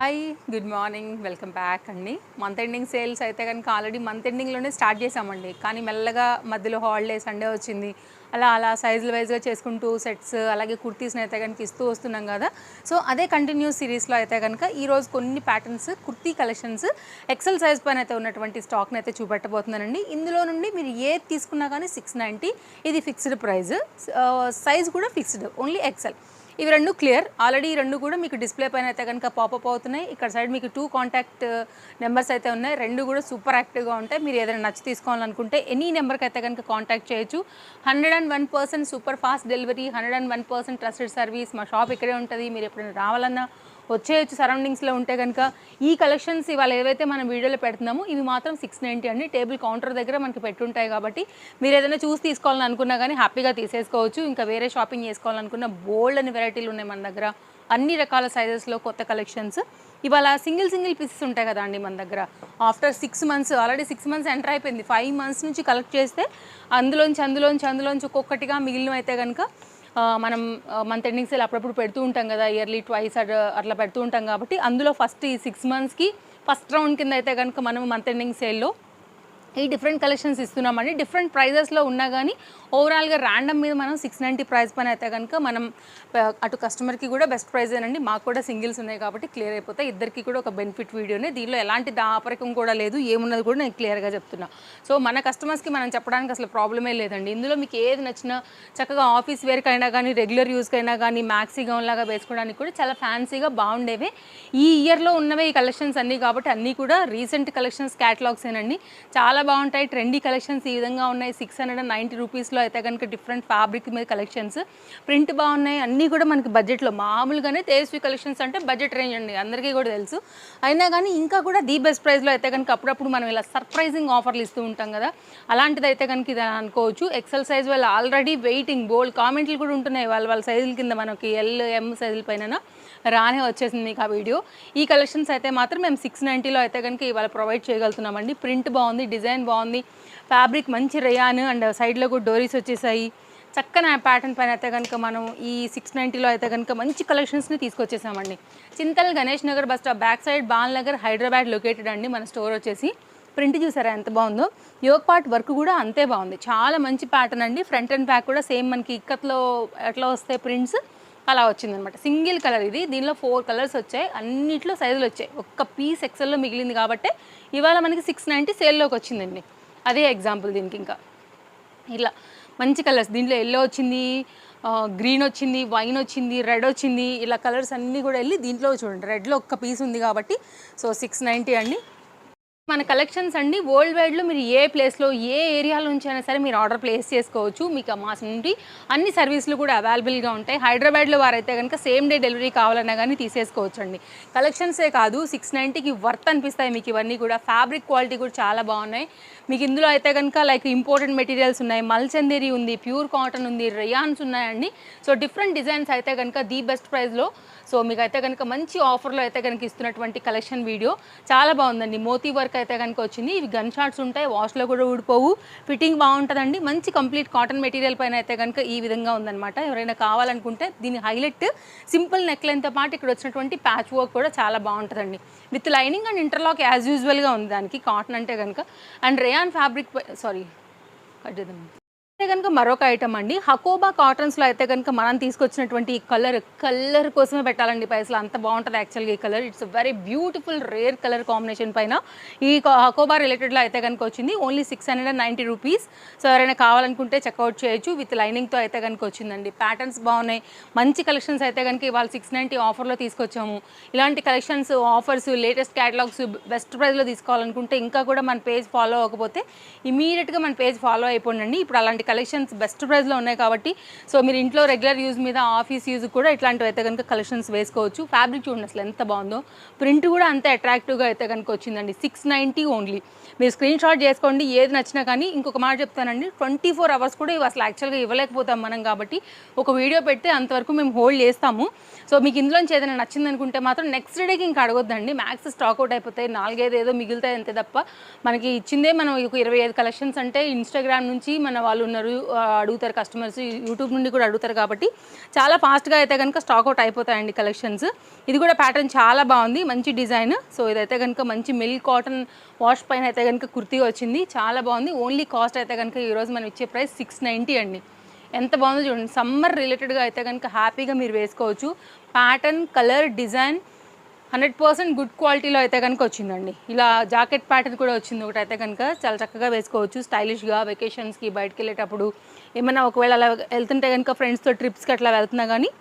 Hi good morning welcome back అండి. Month ending sales అయితే కనుక ఆల్రెడీ మంత్ ఎండింగ్లోనే స్టార్ట్ చేసామండి. కానీ మెల్లగా మధ్యలో హాలిడే సండే వచ్చింది. అలా సైజుల వైజ్గా చేసుకుంటూ సెట్స్ అలాగే కుర్తీస్ని అయితే కనుక ఇస్తూ వస్తున్నాం కదా. సో అదే కంటిన్యూస్ సిరీస్లో అయితే కనుక ఈరోజు కొన్ని patterns kurti collections XL size పైన అయితే ఉన్నటువంటి స్టాక్ని అయితే చూపెట్టబోతున్నానండి. ఇందులో నుండి మీరు ఏది తీసుకున్నా కానీ 690 ఇది ఫిక్స్డ్ ప్రైస్, సైజ్ కూడా ఫిక్స్డ్, ఓన్లీ ఎక్సెల్. ఇవి రెండు క్లియర్. ఆల్రెడీ ఈ రెండు కూడా మీకు డిస్ప్లే పైన అయితే కనుక పాపప్ అవుతున్నాయి. ఇక్కడ సైడ్ మీకు 2 కాంటాక్ట్ నెంబర్స్ అయితే ఉన్నాయి. రెండు కూడా సూపర్ యాక్టివ్గా ఉంటాయి. మీరు ఏదైనా నచ్చి తీసుకోవాలనుకుంటే ఎనీ నెంబర్కి అయితే కనుక కాంటాక్ట్ చేయొచ్చు. 101% super fast delivery, 101% trusted service. మా షాప్ ఇక్కడే ఉంటుంది. మీరు ఎప్పుడైనా రావాలన్నా వచ్చేయచ్చు. సరౌండింగ్స్లో ఉంటే కనుక ఈ కలెక్షన్స్ ఇవాళ ఏవైతే మనం వీడియోలో పెడుతున్నామో ఇవి మాత్రం 690 అండి. టేబుల్ కౌంటర్ దగ్గర మనకి పెట్టుంటాయి కాబట్టి మీరు ఏదైనా చూసి తీసుకోవాలని అనుకున్నా కానీ హ్యాపీగా తీసేసుకోవచ్చు. ఇంకా వేరే షాపింగ్ చేసుకోవాలనుకున్న బోల్డ్ అని వెరైటీలు ఉన్నాయి మన దగ్గర, అన్ని రకాల సైజెస్లో కొత్త కలెక్షన్స్. ఇవాళ సింగిల్ పీసెస్ ఉంటాయి కదా అండి మన దగ్గర. After 6 months, already 6 months enter అయిపోయింది. 5 months నుంచి కలెక్ట్ చేస్తే అందులోంచి ఒక్కొక్కటిగా మిగిలిన అయితే కనుక మనం మంత్ ఎండింగ్ సేల్ అప్పుడప్పుడు పెడుతూ ఉంటాం కదా, ఇయర్లీ ట్వైస్ అట్లా పెడుతూ ఉంటాం కాబట్టి అందులో ఫస్ట్ ఈ 6 monthsకి ఫస్ట్ రౌండ్ కింద అయితే కనుక మనం మంత్ ఎండింగ్ సేల్లో ఈ డిఫరెంట్ కలెక్షన్స్ ఇస్తున్నామండి. డిఫరెంట్ ప్రైజెస్లో ఉన్నా కానీ ఓవరాల్గా ర్యాండమ్ మీద మనం 690 ప్రైస్ పైన అయితే కనుక మనం అటు కస్టమర్కి కూడా బెస్ట్ ప్రైజేనండి. మాకు కూడా సింగిల్స్ ఉన్నాయి కాబట్టి క్లియర్ అయిపోతాయి. ఇద్దరికి కూడా ఒక బెనిఫిట్ వీడియోనే. దీనిలో ఎలాంటి దాపరికం కూడా లేదు, ఏమున్నది కూడా నేను క్లియర్గా చెప్తున్నా. సో మన కస్టమర్స్కి మనం చెప్పడానికి అసలు ప్రాబ్లమే లేదండి. ఇందులో మీకు ఏది నచ్చినా చక్కగా ఆఫీస్ వేర్కైనా కానీ రెగ్యులర్ యూస్కైనా కానీ మ్యాక్సీ గౌన్ లాగా వేసుకోవడానికి కూడా చాలా ఫ్యాన్సీగా బాగుండేవి. ఈ ఇయర్లో ఉన్నవే ఈ కలెక్షన్స్ అన్నీ కాబట్టి అన్నీ కూడా రీసెంట్ కలెక్షన్స్ క్యాటలాగ్సేనండి. చాలా బాగుంటాయి. ట్రెండీ కలెక్షన్స్ ఈ విధంగా ఉన్నాయి. 690 రూపీస్లో అయితే కనుక డిఫరెంట్ ఫ్యాబ్రిక్ మీద కలెక్షన్స్, ప్రింట్ బాగున్నాయి. అన్నీ కూడా మనకి బడ్జెట్లో, మామూలుగానే తేజస్వి కలెక్షన్స్ అంటే బడ్జెట్ రేంజ్ అండి, అందరికీ కూడా తెలుసు. అయినా కానీ ఇంకా కూడా ది బెస్ట్ ప్రైస్లో అయితే కనుక అప్పుడప్పుడు మనం ఇలా సర్ప్రైజింగ్ ఆఫర్లు ఇస్తూ ఉంటాం కదా, అలాంటిది అయితే కనుక ఇది అనుకోవచ్చు. ఎక్సెల్ సైజ్ వాళ్ళు ఆల్రెడీ వెయిటింగ్, బోల్డ్ కామెంట్లు కూడా ఉంటున్నాయి వాళ్ళ సైజుల కింద. మనకి ఎల్ ఎం సైజుల పైన రానే వచ్చేసింది మీకు ఆ వీడియో. ఈ కలెక్షన్స్ అయితే మాత్రం మేము 690లో అయితే కనుక ఇవాళ ప్రొవైడ్ చేయగలుగుతున్నామండి. ప్రింట్ బాగుంది, డిజైన్ బాగుంది, ఫ్యాబ్రిక్ మంచి రేయాన్ అండ్ సైడ్లో కూడా డోరీస్ వచ్చేసాయి. చక్కని ప్యాటర్న్ పైన అయితే కనుక మనం ఈ 690లో అయితే కనుక మంచి కలెక్షన్స్ని తీసుకొచ్చేసామండి. Chintal Ganesh Nagar bus stop back side, Bal Nagar, Hyderabad located అండి మన స్టోర్ వచ్చేసి. ప్రింట్ చూసారా ఎంత బాగుందో, యోగ్ పార్ట్ వర్క్ కూడా అంతే బాగుంది. చాలా మంచి ప్యాటర్న్ అండి. ఫ్రంట్ అండ్ బ్యాక్ కూడా సేమ్ మనకి ఇక్కత్లో ఎట్లా వస్తాయి ప్రింట్స్ అలా వచ్చిందనమాట. సింగిల్ కలర్ ఇది. దీనిలో 4 కలర్స్ వచ్చాయి, అన్నిట్లో సైజులు వచ్చాయి. ఒక్క పీస్ ఎక్సెల్లో మిగిలింది కాబట్టి ఇవాళ మనకి 690 సేల్లోకి వచ్చిందండి. అదే ఎగ్జాంపుల్ దీనికి. ఇంకా ఇలా మంచి కలర్స్, దీంట్లో ఎల్లో వచ్చింది, గ్రీన్ వచ్చింది, వైన్ వచ్చింది, రెడ్ వచ్చింది, ఇలా కలర్స్ అన్నీ కూడా వెళ్ళి దీంట్లో చూడండి రెడ్లో ఒక్క పీస్ ఉంది కాబట్టి సో 690 అండి. మన కలెక్షన్స్ అండి వరల్డ్ వైడ్లో మీరు ఏ ప్లేస్లో ఏ ఏరియాలో నుంచి అయినా సరే మీరు ఆర్డర్ ప్లేస్ చేసుకోవచ్చు. మీకు మా నుండి అన్ని సర్వీసులు కూడా అవైలబుల్గా ఉంటాయి. హైదరాబాద్లో వారైతే కనుక సేమ్ డే డెలివరీ కావాలన్నా కానీ తీసేసుకోవచ్చు అండి. కలెక్షన్సే కాదు 690కి వర్త్ అనిపిస్తాయి మీకు ఇవన్నీ కూడా. ఫ్యాబ్రిక్ క్వాలిటీ కూడా చాలా బాగున్నాయి. మీకు ఇందులో అయితే కనుక లైక్ ఇంపోర్టెడ్ మెటీరియల్స్ ఉన్నాయి, మల్చందేరి ఉంది, ప్యూర్ కాటన్ ఉంది, రేయాన్స్ ఉన్నాయండి. సో డిఫరెంట్ డిజైన్స్ అయితే కనుక ది బెస్ట్ ప్రైస్లో సో మీకు అయితే కనుక మంచి ఆఫర్లో అయితే కనుక ఇస్తున్నటువంటి కలెక్షన్ వీడియో చాలా బాగుందండి. మోతీ వర్క్ అయితే కనుక వచ్చింది. ఇవి గన్ షాట్స్ ఉంటాయి, వాష్లో కూడా ఊడిపోవు, ఫిట్టింగ్ బాగుంటుందండి. మంచి కంప్లీట్ కాటన్ మెటీరియల్ పైన అయితే కనుక ఈ విధంగా ఉందన్నమాట. ఎవరైనా కావాలనుకుంటే దీని హైలైట్ సింపుల్ నెక్ లైన్తో పాటు ఇక్కడ వచ్చినటువంటి ప్యాచ్ వర్క్ కూడా చాలా బాగుంటుందండి. With lining and interlock as యూజువల్గా ఉంది దానికి. కాటన్ అంటే కనుక అండ్ రేయాన్ ఫ్యాబ్రిక్ కట్ చేద్దాం అయితే కనుక మరొక ఐటమ్ అండి. హకోబా కాటన్స్లో అయితే కనుక మనం తీసుకొచ్చినటువంటి ఈ కలర్ కోసమే పెట్టాలండి పైసలు, అంత బాగుంటుంది యాక్చువల్గా ఈ colour. It's very beautiful rare colour combination పైన ఈ హకోబా రిలేటెడ్లో అయితే కనుక వచ్చింది. Only 690 rupees. సో ఎవరైనా కావాలనుకుంటే చెక్అవుట్ చేయొచ్చు. విత్ లైనింగ్తో అయితే కనుక వచ్చిందండి. ప్యాటర్న్స్ బాగున్నాయి, మంచి కలెక్షన్స్ అయితే కనుక ఇవాళ 690 ఆఫర్లో తీసుకొచ్చాము. ఇలాంటి collections, offers, latest catalogues best ప్రైస్లో తీసుకోవాలనుకుంటే ఇంకా కూడా మన పేజ్ ఫాలో అవ్వకపోతే ఇమీడియట్గా మన పేజ్ ఫాలో అయిపోండి. ఇప్పుడు అలాంటి కలెక్షన్స్ బెస్ట్ ప్రైస్లో ఉన్నాయి కాబట్టి సో మీరు ఇంట్లో రెగ్యులర్ యూజ్ మీద, ఆఫీస్ యూజ్ కూడా ఇట్లాంటివి అయితే కనుక కలెక్షన్స్ వేసుకోవచ్చు. ఫ్యాబ్రిక్ చూడండి అసలు ఎంత బాగుందో, ప్రింట్ కూడా అంతే అట్రాక్టివ్గా అయితే కనుక వచ్చిందండి. 690 ఓన్లీ. మీరు స్క్రీన్ షాట్ చేసుకోండి ఏది నచ్చినా కానీ. ఇంకొక మాట చెప్తానండి, 24 hours కూడా ఇవి అసలు యాక్చువల్గా ఇవ్వలేకపోతాం మనం కాబట్టి ఒక వీడియో పెడితే అంతవరకు మేము హోల్డ్ చేస్తాము. సో మీకు ఇందులోంచి ఏదైనా నచ్చింది అనుకుంటే మాత్రం నెక్స్ట్ డేకి ఇంకా అడగొద్దండి. మ్యాక్స్ స్టాక్అవుట్ అయిపోతాయి, 4-5 ఏదో మిగులుతాయి అంతే తప్ప మనకి ఇచ్చిందే మనం 25 కలెక్షన్స్ అంటే ఇన్స్టాగ్రామ్ నుంచి మన వాళ్ళు ఉన్నారు అడుగుతున్నారు, అడుగుతారు కస్టమర్స్, యూట్యూబ్ నుండి కూడా అడుగుతారు కాబట్టి చాలా ఫాస్ట్గా అయితే కనుక స్టాక్ అవుట్ అయిపోతాయండి కలెక్షన్స్. ఇది కూడా ప్యాటర్న్ చాలా బాగుంది, మంచి డిజైన్. సో ఇదైతే కనుక మంచి మిల్క్ కాటన్ వాష్ పైన అయితే కనుక కుర్తీ వచ్చింది, చాలా బాగుంది. ఓన్లీ కాస్ట్ అయితే కనుక ఈరోజు మనం ఇచ్చే ప్రైస్ 690 అండి. ఎంత బాగుందో చూడండి. సమ్మర్ రిలేటెడ్గా అయితే కనుక హ్యాపీగా మీరు వేసుకోవచ్చు. ప్యాటర్న్, కలర్, డిజైన్ 100% గుడ్ క్వాలిటీలో అయితే కనుక వచ్చిందండి. ఇలా జాకెట్ ప్యాటర్న్ కూడా వచ్చింది ఒకటి అయితే కనుక చాలా చక్కగా వేసుకోవచ్చు. స్టైలిష్గా వెకేషన్స్కి బయటకు వెళ్ళేటప్పుడు ఏమైనా ఒకవేళ అలా వెళ్తుంటే కనుక ఫ్రెండ్స్తో ట్రిప్స్కి అట్లా వెళ్తున్నా కానీ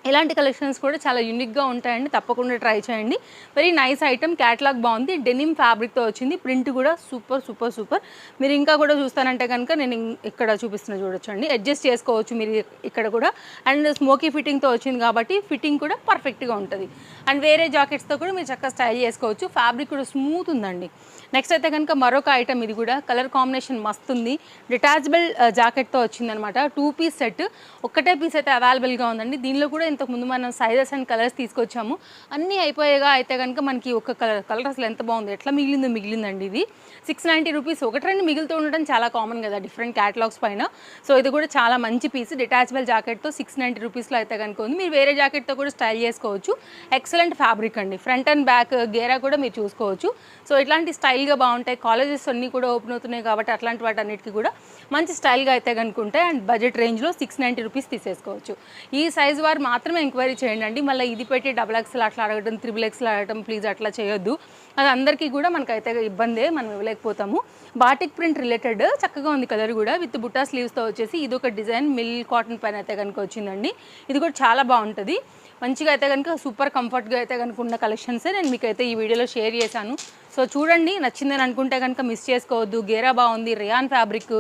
ఇలాంటి కలెక్షన్స్ కూడా చాలా యూనిక్గా ఉంటాయండి, తప్పకుండా ట్రై చేయండి. వెరీ నైస్ ఐటమ్, క్యాటలాగ్ బాగుంది, డెనిమ్ ఫ్యాబ్రిక్తో వచ్చింది, ప్రింట్ కూడా సూపర్ సూపర్ సూపర్. మీరు ఇంకా కూడా చూస్తానంటే కనుక నేను ఇక్కడ చూపిస్తున్నా చూడొచ్చండి, అడ్జస్ట్ చేసుకోవచ్చు మీరు ఇక్కడ కూడా. అండ్ స్మోకీ ఫిట్టింగ్తో వచ్చింది కాబట్టి ఫిట్టింగ్ కూడా పర్ఫెక్ట్గా ఉంటుంది. అండ్ వేరే జాకెట్స్తో కూడా మీరు చక్కగా స్టైల్ చేసుకోవచ్చు. ఫ్యాబ్రిక్ కూడా స్మూత్ ఉందండి. నెక్స్ట్ అయితే కనుక మరొక ఐటమ్, ఇది కూడా కలర్ కాంబినేషన్ మస్తు ఉంది. డిటాచబుల్ జాకెట్తో వచ్చిందనమాట, 2 పీస్ సెట్. ఒక్కటే పీస్ అయితే అవైలబుల్గా ఉందండి. దీనిలో కూడా ఇంతకుముందు మనం సైజెస్ అండ్ కలర్స్ తీసుకొచ్చాము, అన్నీ అయిపోయేగా అయితే కనుక మనకి ఒక కలర్ అసలు ఎంత బాగుంది, ఎట్లా మిగిలిందండి. ఇది 690 రూపీస్. ఒకటి రెండు మిగులుతూ ఉండడం చాలా కామన్ కదా డిఫరెంట్ క్యాటలాగ్స్ పైన. సో ఇది కూడా చాలా మంచి పీస్, డిటాచబుల్ జాకెట్తో 690 రూపీస్లో అయితే కనుక ఉంది. మీరు వేరే జాకెట్తో కూడా స్టైల్ చేసుకోవచ్చు. ఎక్సలెంట్ ఫ్యాబ్రిక్ అండి. ఫ్రంట్ అండ్ బ్యాక్ గేరా కూడా మీరు చూసుకోవచ్చు. సో ఇట్లాంటి స్టైల్గా బాగుంటాయి. కాలేజెస్ అన్నీ కూడా ఓపెన్ అవుతున్నాయి కాబట్టి అట్లాంటి వాటి అన్నిటికీ కూడా మంచి స్టైల్గా అయితే కనుక ఉంటాయి. అండ్ బడ్జెట్ రేంజ్లో 690 రూపీస్ తీసేసుకోవచ్చు. ఈ సైజ్ వారు మాత్రమే ఎంక్వైరీ చేయండి అండి. మళ్ళీ ఇది పెట్టి XXL అట్లా అడగడం, XXL అడగడం ప్లీజ్ అట్లా చేయొద్దు. అది అందరికీ కూడా మనకైతే ఇబ్బందే, మనం ఇవ్వలేకపోతాము. బాటిక్ ప్రింట్ రిలేటెడ్ చక్కగా ఉంది కలర్ కూడా, విత్ బుట్టా స్లీవ్స్తో వచ్చేసి ఇది ఒక డిజైన్ మిల్ కాటన్ పైన అయితే కనుక వచ్చిందండి. ఇది కూడా చాలా బాగుంటుంది, మంచిగా అయితే కనుక సూపర్ కంఫర్ట్గా అయితే కనుక ఉన్న కలెక్షన్సే నేను మీకు అయితే ఈ వీడియోలో షేర్ చేశాను. సో చూడండి, నచ్చిందని అనుకుంటే కనుక మిస్ చేసుకోవద్దు. గేరా బాగుంది, rayon fabric,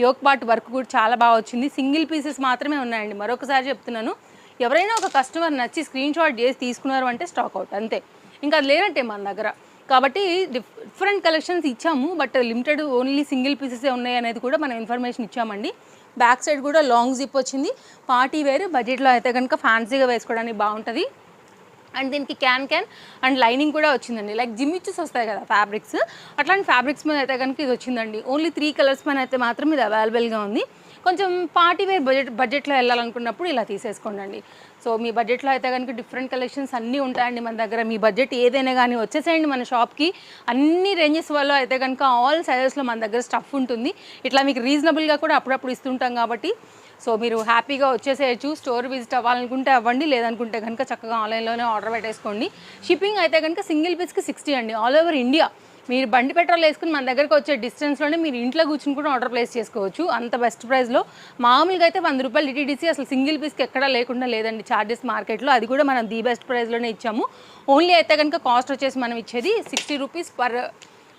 yoke part work కూడా చాలా బాగా వచ్చింది. సింగిల్ పీసెస్ మాత్రమే ఉన్నాయండి, మరొకసారి చెప్తున్నాను. ఎవరైనా ఒక కస్టమర్ నచ్చి స్క్రీన్ షాట్ చేసి తీసుకున్నారు అంటే స్టాక్ అవుట్ అంతే, ఇంకా అది లేనట్టే మన దగ్గర. కాబట్టి డిఫరెంట్ కలెక్షన్స్ ఇచ్చాము, బట్ లిమిటెడ్ ఓన్లీ సింగిల్ పీసెసే ఉన్నాయి అనేది కూడా మనం ఇన్ఫర్మేషన్ ఇచ్చామండి. బ్యాక్ సైడ్ కూడా లాంగ్ జిప్ వచ్చింది, పార్టీ వేర్, బడ్జెట్లో అయితే కనుక ఫ్యాన్సీగా వేసుకోవడానికి బాగుంటుంది. అండ్ దీనికి క్యాన్ అండ్ లైనింగ్ కూడా వచ్చిందండి. లైక్ జిమ్మిచ్చెస్ వస్తాయి కదా ఫ్యాబ్రిక్స్, అట్లాంటి ఫ్యాబ్రిక్స్ మీద అయితే కనుక ఇది వచ్చిందండి. ఓన్లీ 3 కలర్స్ పైన అయితే మాత్రం ఇది అవైలబుల్గా ఉంది. కొంచెం పార్టీ వేర్ బడ్జెట్లో వెళ్ళాలనుకున్నప్పుడు ఇలా తీసేసుకోండి. సో మీ బడ్జెట్లో అయితే కనుక డిఫరెంట్ కలెక్షన్స్ అన్నీ ఉంటాయండి మన దగ్గర. మీ బడ్జెట్ ఏదైనా కానీ వచ్చేసేయండి మన షాప్కి. అన్ని రేంజెస్ వల్ల అయితే కనుక ఆల్ సైజెస్లో మన దగ్గర స్టఫ్ ఉంటుంది. ఇట్లా మీకు రీజనబుల్గా కూడా అప్పుడప్పుడు ఇస్తుంటాం కాబట్టి సో మీరు హ్యాపీగా వచ్చేసేయచ్చు. స్టోర్ విజిట్ అవ్వాలనుకుంటే అవ్వండి, లేదనుకుంటే కనుక చక్కగా ఆన్లైన్లోనే ఆర్డర్ పెట్టేసుకోండి. షిప్పింగ్ అయితే కనుక సింగిల్ పీస్కి 60 అండి, ఆల్ ఓవర్ ఇండియా. మీరు బండి పెట్రోల్ వేసుకుని మన దగ్గరకు వచ్చే డిస్టెన్స్లోనే మీరు ఇంట్లో కూర్చుని కూడా ఆర్డర్ ప్లేస్ చేసుకోవచ్చు, అంత బెస్ట్ ప్రైస్లో. మామూలుగా అయితే 100 రూపాయలు DTDC అసలు సింగిల్ పీస్కి ఎక్కడా లేకుండా లేదండి ఛార్జెస్ మార్కెట్లో. అది కూడా మనం ది బెస్ట్ ప్రైస్లోనే ఇచ్చాము. ఓన్లీ అయితే కనుక కాస్ట్ వచ్చేసి మనం ఇచ్చేది 60 రూపీస్ పర్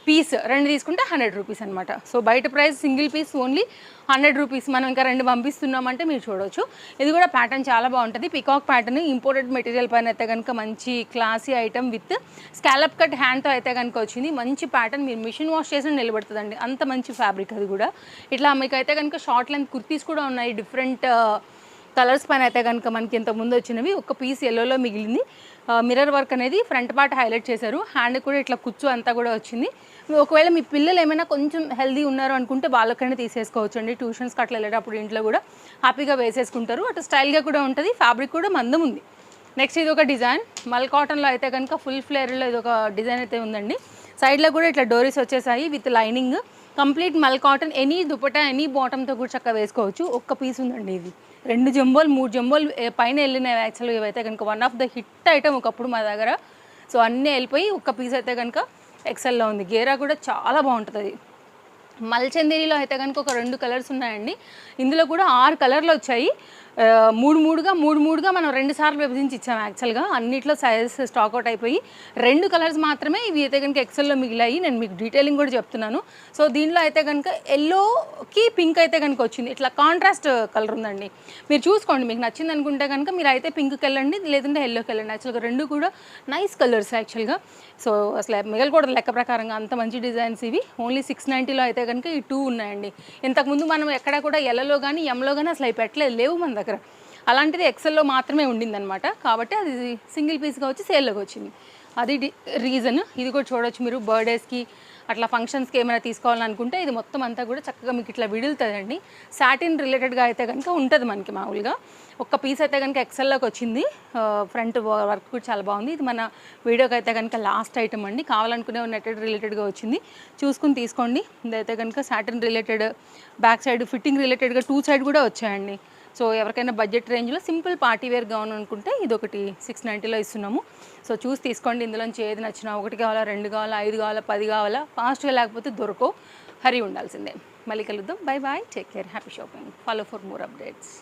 పీస్, 2 తీసుకుంటే 100 రూపీస్ అనమాట. సో బయట price single piece only 100 rupees, మనం ఇంకా 2 పంపిస్తున్నామంటే మీరు చూడవచ్చు. ఇది కూడా ప్యాటర్న్ చాలా బాగుంటుంది, పికాక్ ప్యాటర్న్, ఇంపోర్టెడ్ మెటీరియల్ పైన అయితే కనుక మంచి classy item with scallop cut హ్యాండ్తో అయితే కనుక వచ్చింది. మంచి ప్యాటర్న్, మీరు మిషన్ వాష్ చేసి నిలబడుతుందండి, అంత మంచి ఫ్యాబ్రిక్. అది కూడా ఇట్లా మీకు అయితే కనుక షార్ట్ లెంత్ కుర్తీస్ కూడా ఉన్నాయి డిఫరెంట్ కలర్స్ పైన అయితే కనుక మనకి ఇంతకుముందు వచ్చినవి. ఒక పీస్ ఎల్లోలో మిగిలింది. మిర్రర్ వర్క్ అనేది ఫ్రంట్ పార్ట్ హైలైట్ చేశారు, హ్యాండ్ కూడా ఇట్లా కుచ్చు అంతా కూడా వచ్చింది. ఒకవేళ మీ పిల్లలు ఏమైనా కొంచెం హెల్దీ ఉన్నారు అనుకుంటే వాళ్ళకైనా తీసేసుకోవచ్చు అండి. ట్యూషన్స్కి అట్లా వెళ్ళేటప్పుడు ఇంట్లో కూడా హ్యాపీగా వేసేసుకుంటారు. అటు స్టైల్గా కూడా ఉంటుంది, ఫ్యాబ్రిక్ కూడా మందం ఉంది. నెక్స్ట్ ఇది ఒక డిజైన్ మల్ కాటన్లో అయితే కనుక ఫుల్ ఫ్లేర్లో ఇది ఒక డిజైన్ అయితే ఉందండి. సైడ్లో కూడా ఇట్లా డోరీస్ వచ్చేసాయి విత్ లైనింగ్. కంప్లీట్ మల్ కాటన్, ఎనీ దుపట్టా ఎనీ బాటంతో కూడా చక్కగా వేసుకోవచ్చు. ఒక్క పీస్ ఉందండి, ఇది 2 జంబోలు 3 జంబోలు పైన వెళ్ళినాయి యాక్చువల్గా. ఇవైతే కనుక one of the hit item ఒకప్పుడు మా దగ్గర. సో అన్నీ వెళ్ళిపోయి ఒక్క పీస్ అయితే కనుక XLలో ఉంది. గేరా కూడా చాలా బాగుంటుంది. మల్చందేరిలో అయితే కనుక ఒక 2 కలర్స్ ఉన్నాయండి. ఇందులో కూడా 6 కలర్లు వచ్చాయి. 3 మనం 2 సార్లు విభజించి ఇచ్చాము యాక్చువల్గా. అన్నిట్లో సైజెస్ స్టాక్ అవుట్ అయిపోయి 2 కలర్స్ మాత్రమే ఇవి అయితే కనుక XLలో మిగిలాయి. నేను మీకు డీటెయిలింగ్ కూడా చెప్తున్నాను. సో దీనిలో అయితే కనుక ఎల్లోకి పింక్ అయితే కనుక వచ్చింది, ఇట్లా కాంట్రాస్ట్ కలర్ ఉందండి. మీరు చూసుకోండి, మీకు నచ్చింది అనుకుంటే కనుక మీరు అయితే పింక్కి వెళ్ళండి, లేదంటే ఎల్లోకి వెళ్ళండి. యాక్చువల్గా 2 కూడా నైస్ కలర్స్ యాక్చువల్గా. సో అసలు మిగలకూడదు లెక్క ప్రకారంగా, అంత మంచి డిజైన్స్ ఇవి. ఓన్లీ 690లో అయితే కనుక ఈ 2 ఉన్నాయండి. ఇంతకుముందు మనం ఎక్కడ కూడా ఎల్లలో కానీ ఎంలో కానీ అసలు అవి పెట్టలేదు, లేవు మన దగ్గర. అలాంటిది XLలో మాత్రమే ఉండిందనమాట. కాబట్టి అది సింగిల్ పీస్గా వచ్చి సేల్లోకి వచ్చింది. అది రీజన్. ఇది కూడా చూడొచ్చు మీరు, బర్త్డేస్కి అట్లా ఫంక్షన్స్కి ఏమైనా తీసుకోవాలనుకుంటే ఇది మొత్తం అంతా కూడా చక్కగా మీకు ఇట్లా విడులుతుందండి. సాటిన్ రిలేటెడ్గా అయితే కనుక ఉంటుంది మనకి మామూలుగా. ఒక్క పీస్ అయితే కనుక ఎక్సెల్లోకి వచ్చింది. ఫ్రంట్ వర్క్ కూడా చాలా బాగుంది. ఇది మన వీడియోకి అయితే కనుక లాస్ట్ ఐటమ్ అండి. కావాలనుకునే నెట్టెడ్ రిలేటెడ్గా వచ్చింది, చూసుకుని తీసుకోండి. ఇదైతే కనుక satin related, back side fitting రిలేటెడ్గా 2 సైడ్ కూడా వచ్చాయండి. సో ఎవరికైనా బడ్జెట్ రేంజ్లో సింపుల్ పార్టీ వేర్ గౌన్ అనుకుంటే ఇదొకటి 690లో ఇస్తున్నాము. సో చూసి తీసుకోండి. ఇందులోంచి ఏది నచ్చినా, 1 కావాలా, 2 కావాలా, 5 కావాలా, 10 కావాలా, ఫాస్ట్గా లేకపోతే దొరకవు, హరి ఉండాల్సిందే. మళ్ళీ కలుద్దాం. Bye bye, take care, happy shopping, follow for more updates.